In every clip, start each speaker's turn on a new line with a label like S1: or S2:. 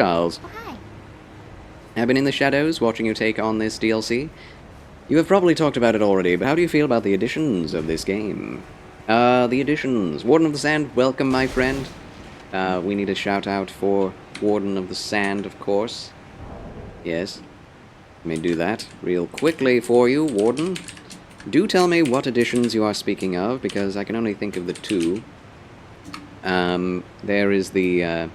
S1: Charles.
S2: Oh, hi.
S1: I've been in the shadows watching you take on this DLC. You have probably talked about it already, but how do you feel about the additions of this game? The additions. Warden of the Sand, welcome, my friend. We need a shout out for Warden of the Sand, of course. Yes. Let me do that real quickly for you, Warden. Do tell me what additions you are speaking of, because I can only think of the two. There is the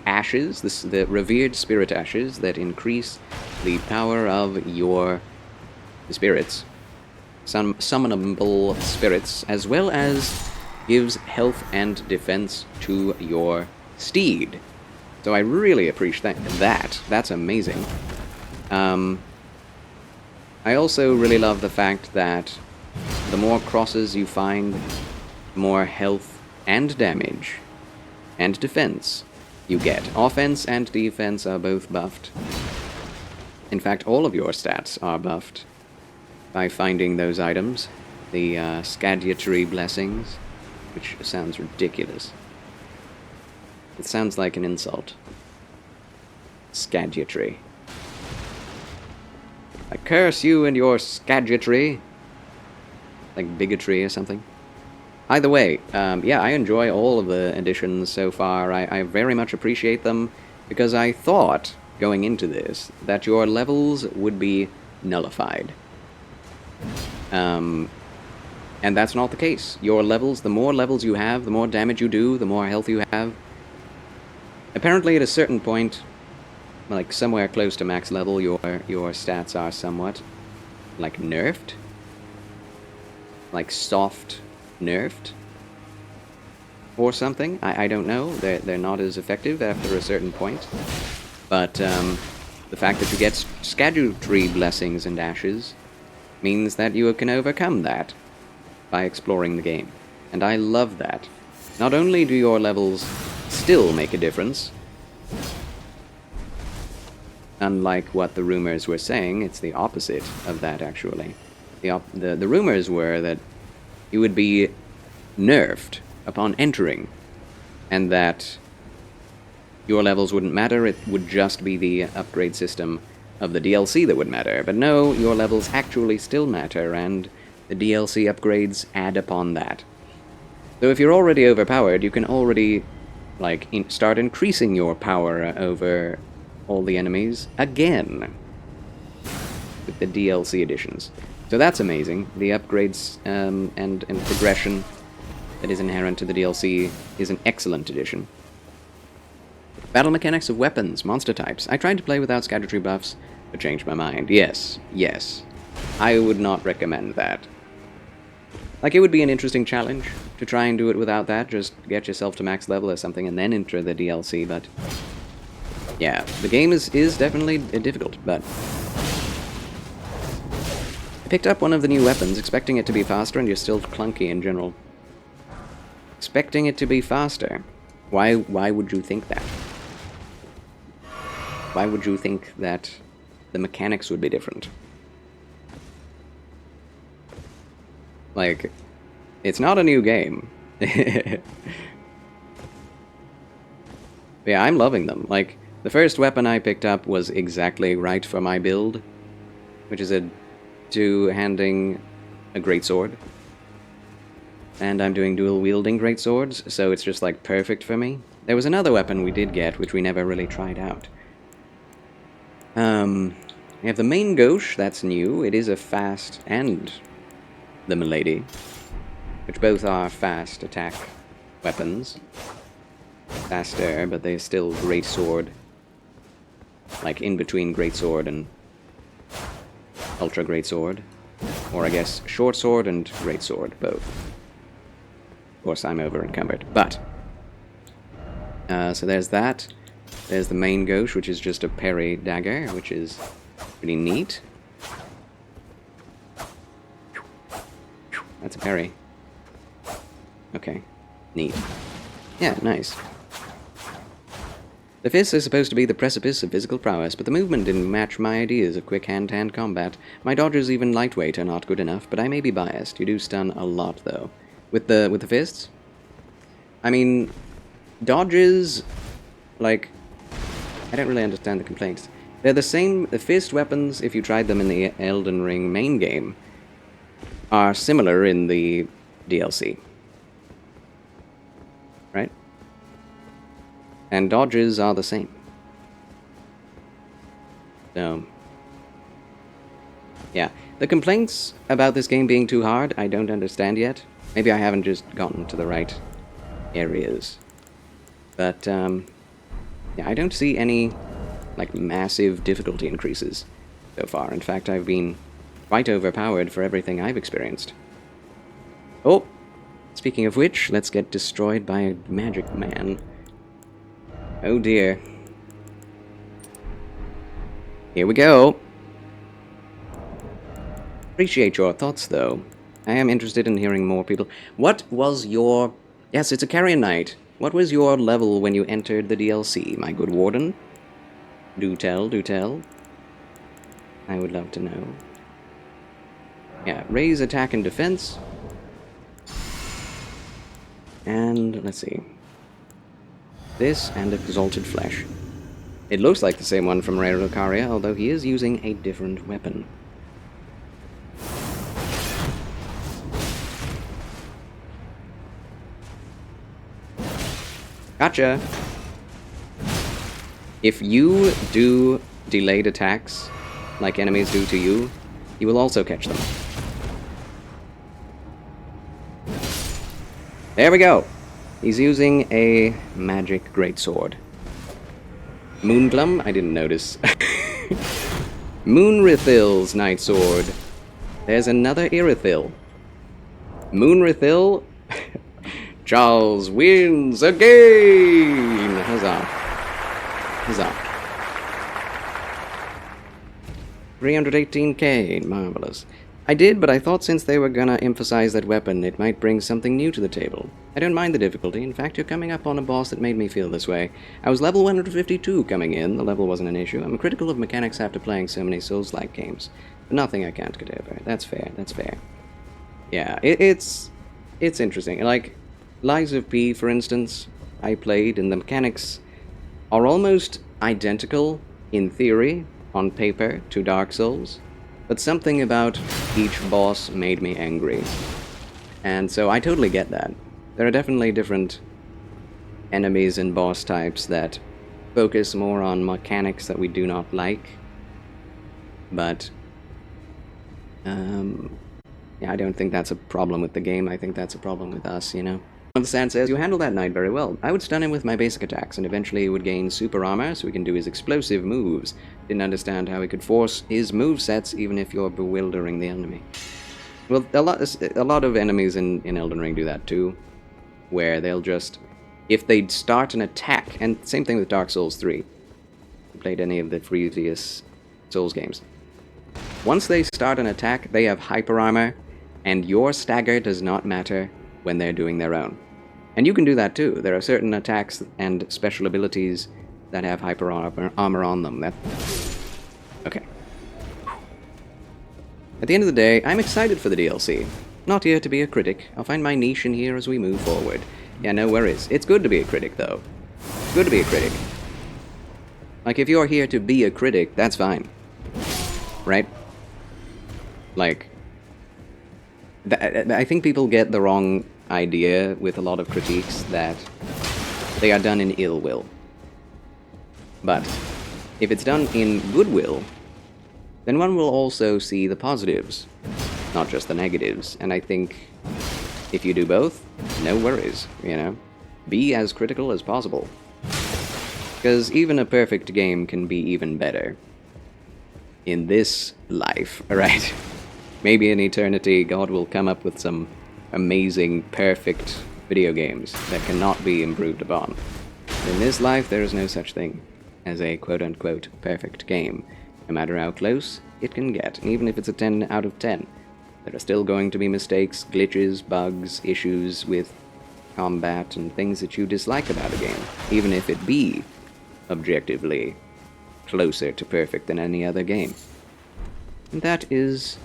S1: ashes, the revered spirit ashes that increase the power of your spirits, some summonable spirits, as well as gives health and defense to your steed. So I really appreciate that. That's amazing. I also really love the fact that the more crosses you find, the more health and damage and defense you get. Offense and defense are both buffed. In fact, all of your stats are buffed by finding those items. The Scadutree Blessings, which sounds ridiculous. It sounds like an insult. Scadutree. I curse you and your Scadutree. Like bigotry or something. Either way, yeah, I enjoy all of the additions so far. I very much appreciate them, because I thought, going into this, that your levels would be nullified. And that's not the case. Your levels, the more levels you have, the more damage you do, the more health you have. Apparently at a certain point, like somewhere close to max level, your stats are somewhat, like, nerfed. Like, soft nerfed or something. I don't know. They're not as effective after a certain point. But the fact that you get Scadutree Blessings and Ashes means that you can overcome that by exploring the game. And I love that. Not only do your levels still make a difference, unlike what the rumors were saying, it's the opposite of that, actually. The rumors were that you would be nerfed upon entering, and that your levels wouldn't matter, it would just be the upgrade system of the DLC that would matter. But no, your levels actually still matter, and the DLC upgrades add upon that. So if you're already overpowered, you can already, like, start increasing your power over all the enemies again with the DLC additions. So that's amazing. The upgrades and progression that is inherent to the DLC is an excellent addition. Battle mechanics of weapons, monster types. I tried to play without Scadutree buffs, but changed my mind. Yes. I would not recommend that. Like, it would be an interesting challenge to try and do it without that, just get yourself to max level or something and then enter the DLC, but yeah, the game is definitely difficult, but I picked up one of the new weapons, expecting it to be faster, and you're still clunky in general. Expecting it to be faster. Why would you think that? Why would you think that the mechanics would be different? Like, it's not a new game. Yeah, I'm loving them. Like, the first weapon I picked up was exactly right for my build, which is a two-handing a greatsword. And I'm doing dual-wielding greatswords, so it's just, like, perfect for me. There was another weapon we did get, which we never really tried out. We have the main gauche, that's new. It is a fast, and the milady, which both are fast attack weapons. Faster, but they're still greatsword. Like, in between greatsword and ultra greatsword. Or I guess short sword and greatsword, both. Of course, I'm over encumbered. But so there's that. There's the main gauche, which is just a parry dagger, which is pretty neat. That's a parry. Okay, neat. Yeah, nice. The fist is supposed to be the precipice of physical prowess, but the movement didn't match my ideas of quick hand-to-hand combat. My dodges, even lightweight, are not good enough, but I may be biased. You do stun a lot, though. With the fists? I mean, dodges, like, I don't really understand the complaints. They're the same. The fist weapons, if you tried them in the Elden Ring main game, are similar in the DLC. Right? And dodges are the same. So, yeah. The complaints about this game being too hard, I don't understand yet. Maybe I haven't just gotten to the right areas. But, yeah, I don't see any, like, massive difficulty increases so far. In fact, I've been quite overpowered for everything I've experienced. Oh! Speaking of which, let's get destroyed by a magic man. Oh dear. Here we go. Appreciate your thoughts, though. I am interested in hearing more people. What was your... Yes, it's a Carrion Knight. What was your level when you entered the DLC, my good warden? Do tell, do tell. I would love to know. Yeah, raise attack and defense. And, let's see. This and Exalted Flesh. It looks like the same one from Rellana, although he is using a different weapon. Gotcha! If you do delayed attacks, like enemies do to you, you will also catch them. There we go! He's using a magic greatsword. Moonglum? I didn't notice. Moonrithil's Night Sword. There's another Irithil. Moonrithil. Charles wins again! Huzzah. Huzzah. 318k. Marvelous. I did, but I thought since they were gonna emphasize that weapon, it might bring something new to the table. I don't mind the difficulty. In fact, you're coming up on a boss that made me feel this way. I was level 152 coming in. The level wasn't an issue. I'm critical of mechanics after playing so many Souls-like games. But nothing I can't get over. That's fair. That's fair. Yeah, it's interesting. Like, Lies of P, for instance, I played, and the mechanics are almost identical, in theory, on paper, to Dark Souls. But something about each boss made me angry. And so I totally get that. There are definitely different enemies and boss types that focus more on mechanics that we do not like. But, yeah, I don't think that's a problem with the game. I think that's a problem with us, you know? The Sand says, you handle that knight very well. I would stun him with my basic attacks, and eventually he would gain super armor so he can do his explosive moves. Didn't understand how he could force his movesets even if you're bewildering the enemy. Well, a lot of enemies in Elden Ring do that too, where they'll just, if they start an attack, and same thing with Dark Souls 3, if you played any of the previous Souls games. Once they start an attack, they have hyper armor, and your stagger does not matter when they're doing their own. And you can do that too. There are certain attacks and special abilities that have hyper armor on them. Okay. At the end of the day, I'm excited for the DLC. Not here to be a critic. I'll find my niche in here as we move forward. Yeah, no worries. It's good to be a critic, though. It's good to be a critic. Like, if you're here to be a critic, that's fine. Right? Like, I think people get the wrong idea with a lot of critiques that they are done in ill will. But if it's done in goodwill, then one will also see the positives, not just the negatives. And I think if you do both, no worries, you know? Be as critical as possible. Because even a perfect game can be even better. In this life, right? Maybe in eternity, God will come up with some amazing, perfect video games that cannot be improved upon. In this life, there is no such thing as a quote-unquote perfect game. No matter how close it can get, and even if it's a 10 out of 10, there are still going to be mistakes, glitches, bugs, issues with combat, and things that you dislike about a game, even if it be objectively closer to perfect than any other game. And that is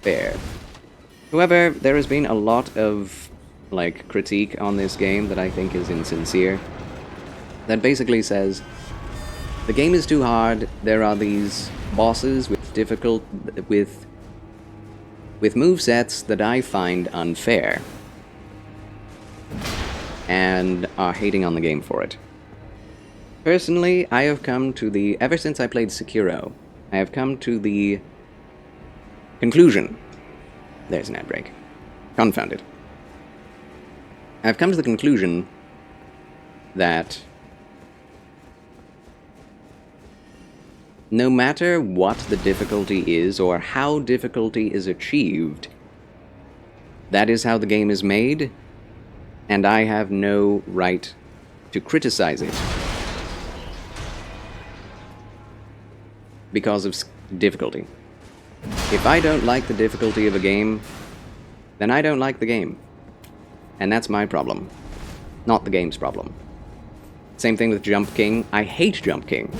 S1: fair. However, there has been a lot of, like, critique on this game that I think is insincere. That basically says, The game is too hard. There are these bosses with movesets that I find unfair, and are hating on the game for it. Personally, I have come to ever since I played Sekiro, I have come to the conclusion. There's an ad break. Confound it. I've come to the conclusion that no matter what the difficulty is or how difficulty is achieved, that is how the game is made, and I have no right to criticize it because of difficulty. If I don't like the difficulty of a game, then I don't like the game. And that's my problem, not the game's problem. Same thing with Jump King. I hate Jump King,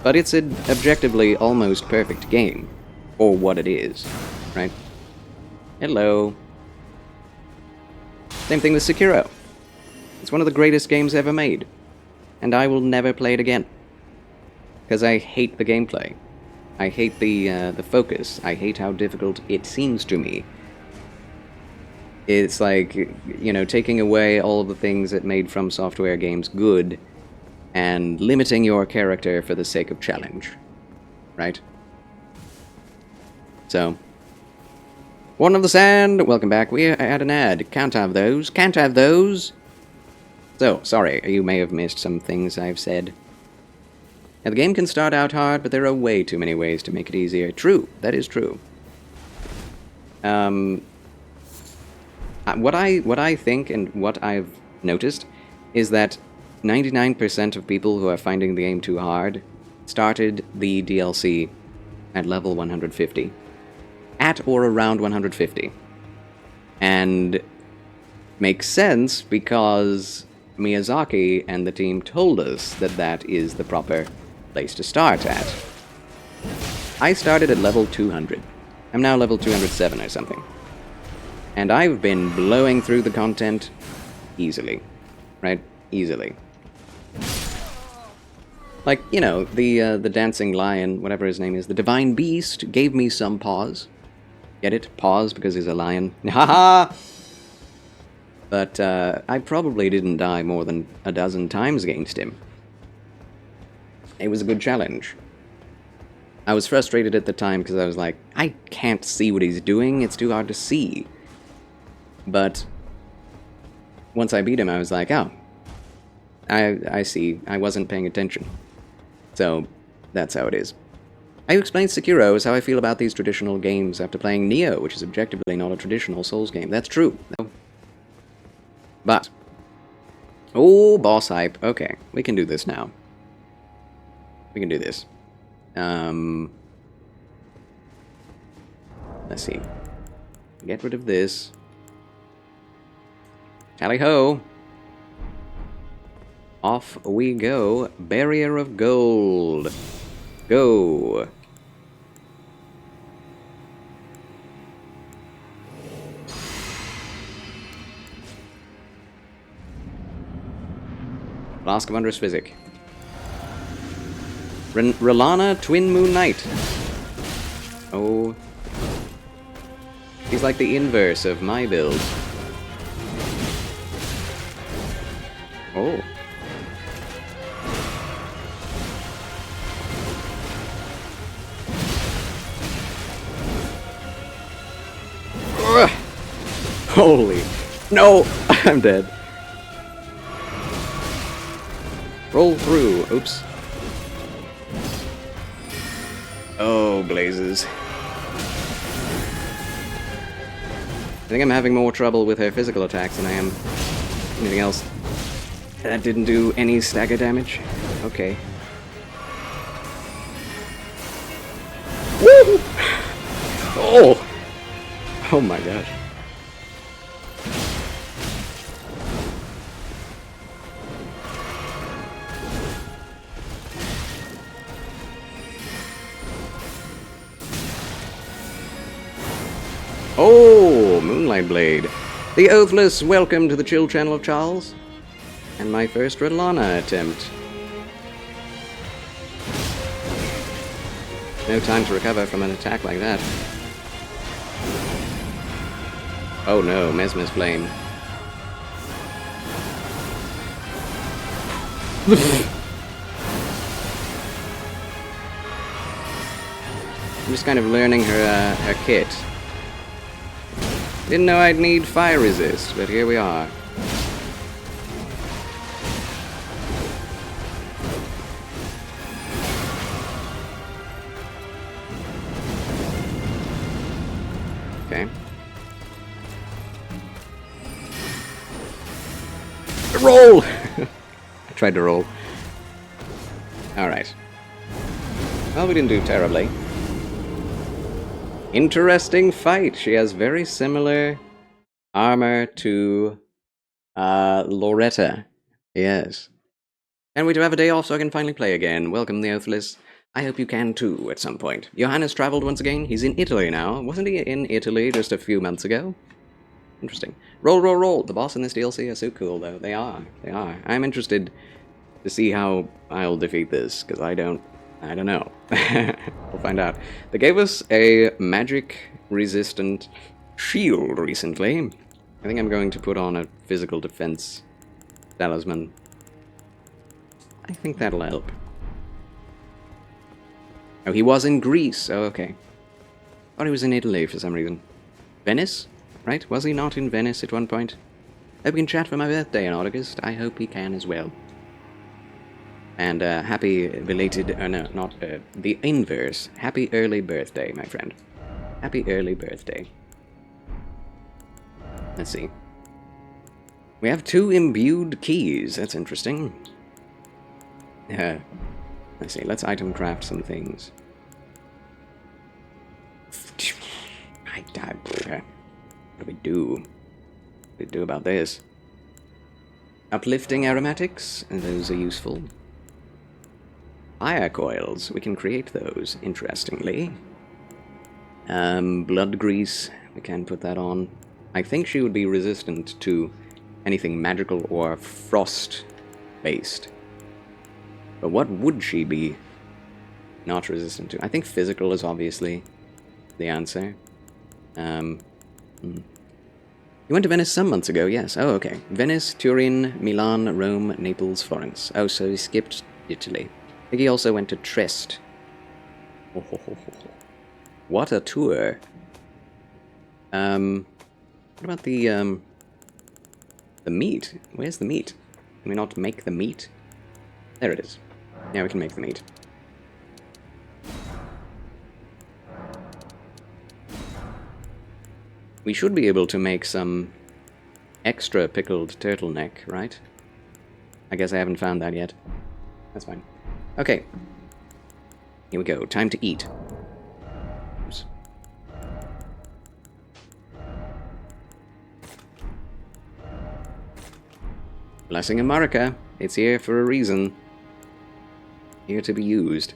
S1: but it's an objectively almost perfect game, for what it is, right? Hello. Same thing with Sekiro. It's one of the greatest games ever made, and I will never play it again, because I hate the gameplay. I hate the focus. I hate how difficult it seems to me. It's like, you know, taking away all of the things that made From Software games good and limiting your character for the sake of challenge, right? So, Warden of the Sand, welcome back. We had an ad. Can't have those. Can't have those. So, sorry, you may have missed some things I've said. Now, the game can start out hard, but there are way too many ways to make it easier. True, that is true. What I think and what I've noticed is that 99% of people who are finding the game too hard started the DLC at level 150. At or around 150. And makes sense because Miyazaki and the team told us that that is the proper place to start at. I started at level 200. I'm now level 207 or something. And I've been blowing through the content easily. Right? Easily. Like, you know, the dancing lion, whatever his name is, the divine beast, gave me some pause. Get it? Pause because he's a lion. Haha! But I probably didn't die more than a dozen times against him. It was a good challenge. I was frustrated at the time because I was like, I can't see what he's doing, it's too hard to see. But once I beat him, I was like, oh, I see, I wasn't paying attention. So, that's how it is. I explained Sekiro is how I feel about these traditional games after playing Nioh, which is objectively not a traditional Souls game. That's true. But, oh, boss hype. Okay, we can do this now. We can do this. Let's see. Get rid of this. Tally-ho! Off we go. Barrier of Gold. Go! Flask of Wondrous Physic. Rellana, Twin Moon Knight. Oh. He's like the inverse of my build. Oh. Ugh. Holy. No! I'm dead. Roll through. Oops. Oh, blazes. I think I'm having more trouble with her physical attacks than I am anything else. That didn't do any stagger damage. Okay. Woo! Oh! Oh my gosh. Oh, Moonlight Blade. The Oathless, welcome to the chill channel of Charles. And my first Rellana attempt. No time to recover from an attack like that. Oh no, Mesmer's Flame. I'm just kind of learning her kit. Didn't know I'd need fire resist, but here we are. Okay. Roll! I tried to roll. Alright. Well, we didn't do terribly. Interesting fight. She has very similar armor to Loretta. Yes. And we do have a day off so I can finally play again. Welcome, the Oathless. I hope you can too at some point. Johannes traveled once again. He's in Italy now. Wasn't he in Italy just a few months ago? Interesting. Roll, roll, roll. The boss in this DLC are so cool, though. They are. They are. I'm interested to see how I'll defeat this, because I don't know. We'll find out. They gave us a magic-resistant shield recently. I think I'm going to put on a physical defense talisman. I think that'll help. Oh, he was in Greece. Oh, okay. Thought he was in Italy for some reason. Venice? Right? Was he not in Venice at one point? Hope we can chat for my birthday in August. I hope he can as well. And happy belated, no, not, the inverse. Happy early birthday, my friend. Happy early birthday. Let's see. We have 2 imbued keys. That's interesting. Let's see. Let's item craft some things. Okay. What do we do? What do we do about this? Uplifting aromatics. Those are useful. Fire coils. We can create those, interestingly. Blood grease. We can put that on. I think she would be resistant to anything magical or frost-based. But what would she be not resistant to? I think physical is obviously the answer. You went to Venice some months ago, yes. Oh, okay. Venice, Turin, Milan, Rome, Naples, Florence. Oh, so he skipped Italy. I think he also went to Trieste. Oh, ho, ho, ho, ho. What a tour. What about the meat? Where's the meat? Can we not make the meat? There it is. Yeah, we can make the meat. We should be able to make some extra pickled turtleneck, right? I guess I haven't found that yet. That's fine. Okay. Here we go. Time to eat. Oops. Blessing America. It's here for a reason. Here to be used.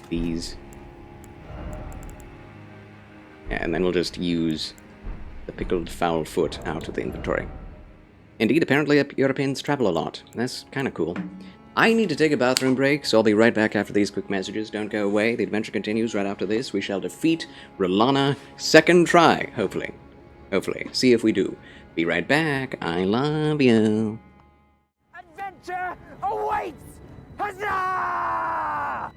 S1: These. Yeah, and then we'll just use the pickled fowl foot out of the inventory. Indeed, apparently Europeans travel a lot. That's kind of cool. I need to take a bathroom break, so I'll be right back after these quick messages. Don't go away. The adventure continues right after this. We shall defeat Rellana second try, hopefully. Hopefully. See if we do. Be right back. I love you.
S2: Adventure awaits! Huzzah!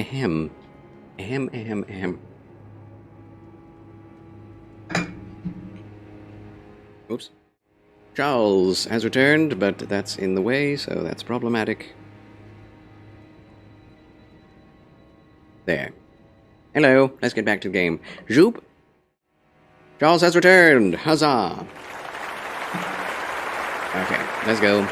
S1: Ahem. Ahem, ahem, ahem. Oops. Charles has returned, but that's in the way, so that's problematic. There. Hello, let's get back to the game. Zoop! Charles has returned! Huzzah! Okay, let's go.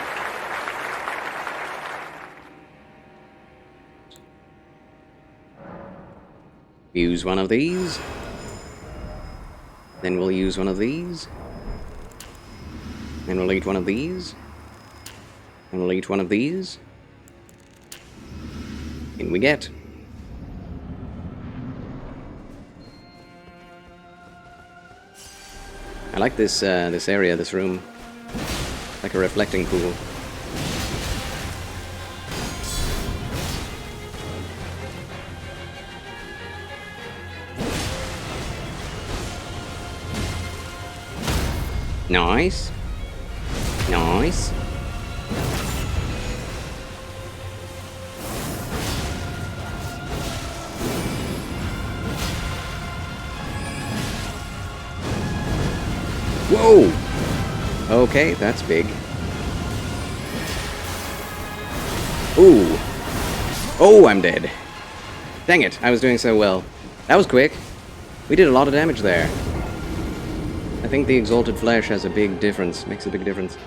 S1: Use one of these. Then we'll use one of these. Then we'll eat one of these. And we'll eat one of these. In we get. I like this this area, this room. Like a reflecting pool. Nice. Nice. Whoa! Okay, that's big. Ooh. Oh, I'm dead. Dang it, I was doing so well. That was quick. We did a lot of damage there. I think the exalted flesh has a big difference. Makes a big difference.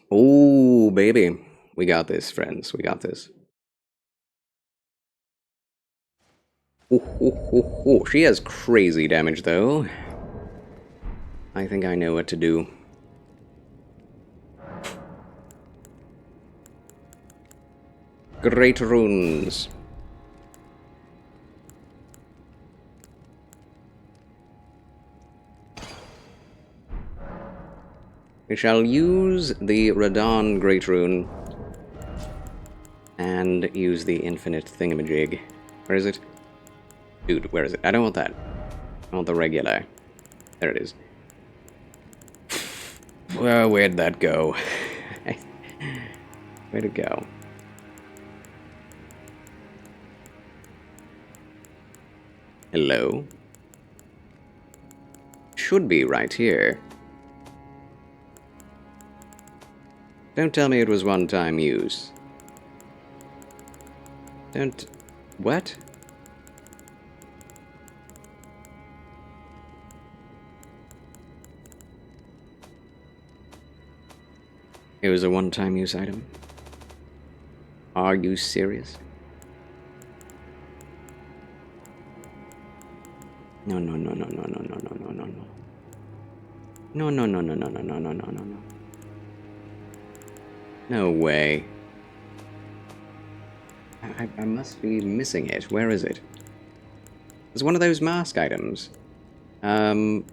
S1: Oh, baby. We got this, friends. We got this. Ooh. She has crazy damage, though. I think I know what to do. Great runes. We shall use the Radon Great Rune and use the infinite thingamajig. Where is it? Dude, where is it? I don't want that. I want the regular. There it is. Well, where'd that go? Where'd it go? Hello? Should be right here. Don't tell me it was one-time use. Don't... What? It was a one-time use item? Are you serious? No. No. No way. I must be missing it. Where is it? It's one of those mask items. It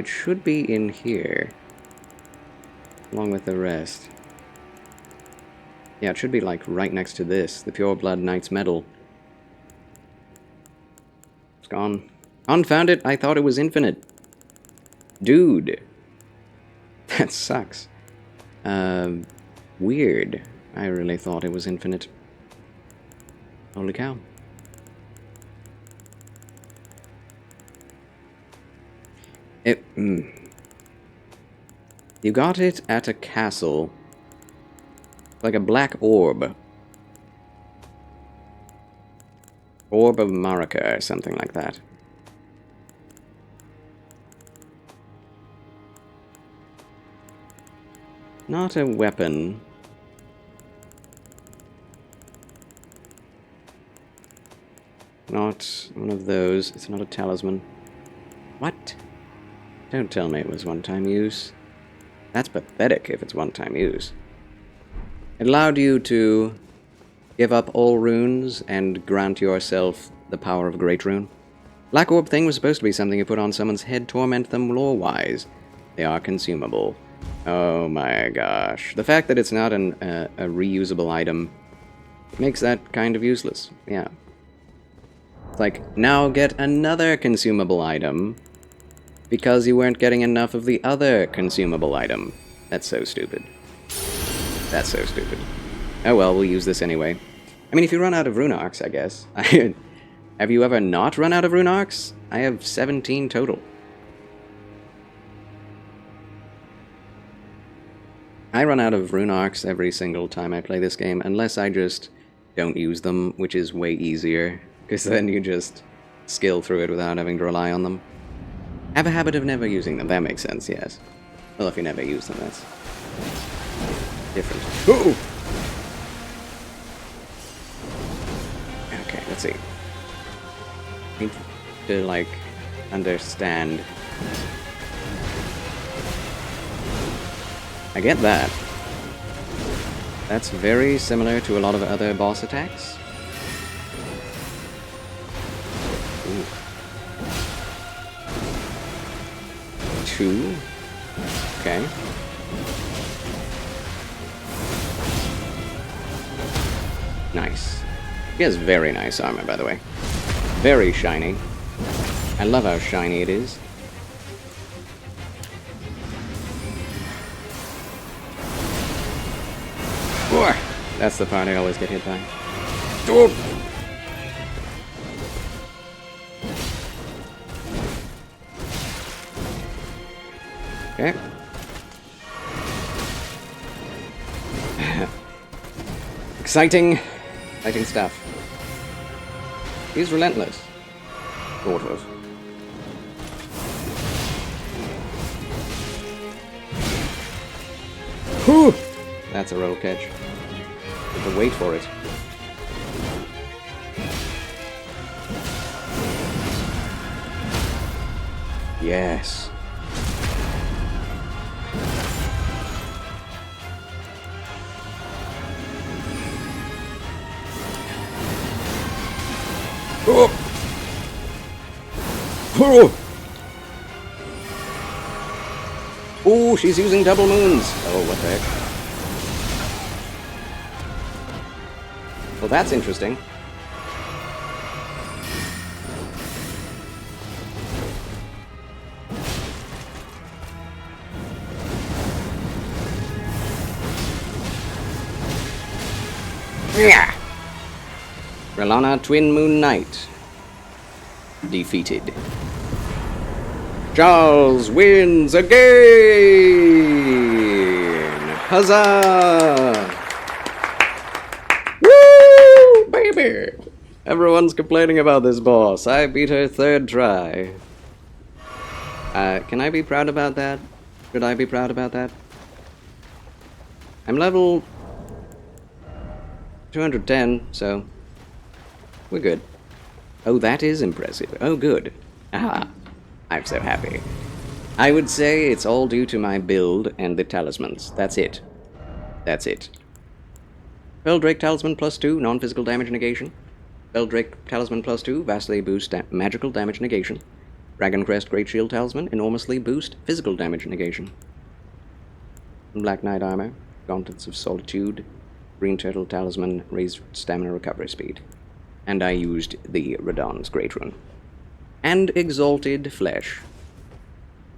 S1: should be in here. Along with the rest. Yeah, it should be like right next to this. The Pure Blood Knight's Medal. It's gone. Confound it, I thought it was infinite. Dude. That sucks. Weird. I really thought it was infinite. Holy cow. You got it at a castle. Like a black orb. Orb of Marika or something like that. Not a weapon. Not one of those. It's not a talisman. What? Don't tell me it was one-time use. That's pathetic if it's one-time use. It allowed you to give up all runes and grant yourself the power of Great Rune. Black Orb thing was supposed to be something you put on someone's head, torment them lore-wise. They are consumable. Oh my gosh. The fact that it's not a reusable item makes that kind of useless. Yeah. It's like, now get another consumable item Because you weren't getting enough of the other consumable item. That's so stupid. That's so stupid. Oh well, we'll use this anyway. I mean, if you run out of rune arcs, I guess. Have you ever not run out of rune arcs? I have 17 total. I run out of rune arcs every single time I play this game, unless I just don't use them, which is way easier, because then you just skill through it without having to rely on them. Have a habit of never using them, that makes sense, yes. Well, if you never use them, that's different. Ooh! Okay, let's see. I need to, like, understand. I get that. That's very similar to a lot of other boss attacks. Ooh. 2. Okay. Nice. He has very nice armor, by the way. Very shiny. I love how shiny it is. That's the part I always get hit by. Okay. Exciting stuff. He's relentless. Sort of. Whew! That's a roll catch. To wait for it. Yes. Oh! Oh! Oh, she's using double moons. Oh, what the heck? Well, that's interesting. Yeah. Rellana Twin Moon Knight defeated. Charles wins again! Huzzah! Baby! Everyone's complaining about this boss. I beat her 3rd try. Can I be proud about that? Should I be proud about that? I'm level 210, so we're good. Oh, that is impressive. Oh, good. Ah, I'm so happy. I would say it's all due to my build and the talismans. That's it. That's it. Spelldrake Talisman +2, non-physical damage negation. Spelldrake Talisman +2, vastly boost magical damage negation. Dragon Crest Great Shield Talisman, enormously boost physical damage negation. Black Knight Armor, Gauntlets of Solitude, Green Turtle Talisman, raised stamina recovery speed. And I used the Radahn's Great Rune. And Exalted Flesh.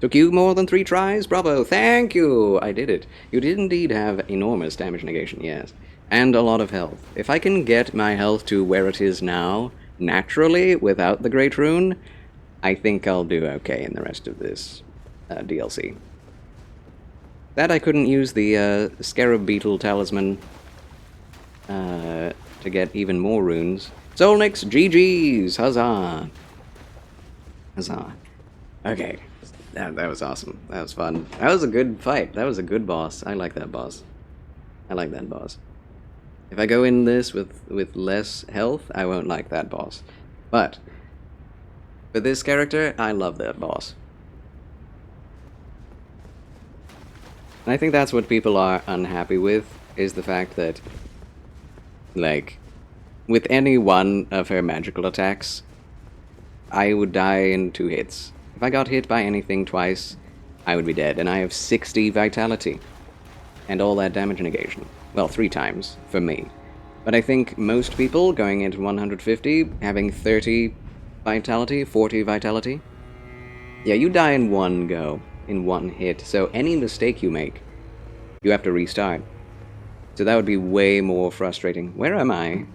S1: Took you more than 3 tries? Bravo, thank you! I did it. You did indeed have enormous damage negation, yes. And a lot of health. If I can get my health to where it is now, naturally, without the Great Rune, I think I'll do okay in the rest of this DLC. That I couldn't use the Scarab Beetle Talisman to get even more runes. Solnix, GG's! Huzzah! Huzzah. Okay. That was awesome. That was fun. That was a good fight. That was a good boss. I like that boss. I like that boss. If I go in this with less health, I won't like that boss. But for this character, I love that boss. And I think that's what people are unhappy with, is the fact that, like, with any one of her magical attacks, I would die in 2 hits. If I got hit by anything twice, I would be dead, and I have 60 vitality. And all that damage negation. Well, 3 times, for me. But I think most people going into 150, having 30 vitality, 40 vitality, Yeah, you die in one go, in one hit, so any mistake you make, you have to restart. So that would be way more frustrating. Where am I?